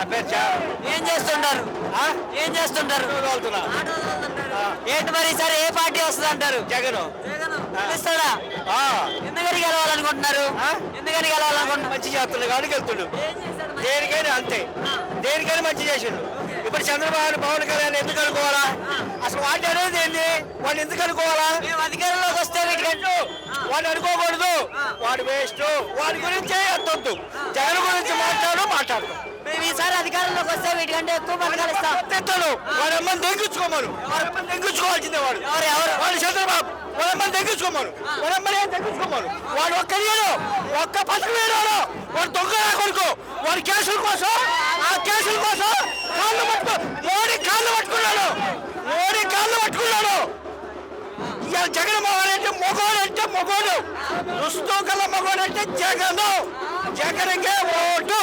నా పేరు చారు. ఏం చేస్తుంటారు? ఏం చేస్తుంటారు? తోలుతున్నా. ఏంటి మరి సరే ఏ పార్టీ వస్తుంది అంటారు? జగన్. ఇస్తాడా? ఎందుకని గెలవాలనుకుంటున్నారు? ఎందుకని గెలవాలనుకుంటున్నారు? మంచి చేస్తుండే కాబట్టి వెళ్తుండు. దేనికైనా అంతే, దేనికైనా మంచి చేసిండు. ఇప్పుడు చంద్రబాబు పవన్ కళ్యాణ్ ఎందుకు అనుకోవాలా? అసలు వాటి అనేది ఏంది? వాడు ఎందుకు అనుకోవాలా? మేము అధికారంలోకి వస్తే వీటికంటూ వాడు అనుకోకూడదు. వాడు వేస్ట్. వాడి గురించి అంతొద్దు. జగన్ గురించి మాట్లాడు. మేము ఈసారి అధికారంలోకి వస్తే వీటికంటే ఎక్కువ పథకాలు ఇస్తాం. తెస్తాడు. వాడి అమ్మని తెగించుకోమను. వాడి అమ్మని తెగించుకోవాల్సిందే వాడు. ఎవరు వాడు చంద్రబాబు. వాడి అమ్మని తెగించుకోమను. వాడి అమ్మని ఏం తెగించుకోమను. వాడు ఒక్క పథకం వేయడు. వాడు దొంగ కొడుకు. వాడి కేసుల కోసం, ఆ కేసుల కోసం మోడీ కాళ్ళు పట్టుకున్నాడు. ఇవాళ జగన్మోహన్ అంటే మొగోడు. రుస్తూ కల మొగోడు అంటే జగన్. జగన్కే ఓటు.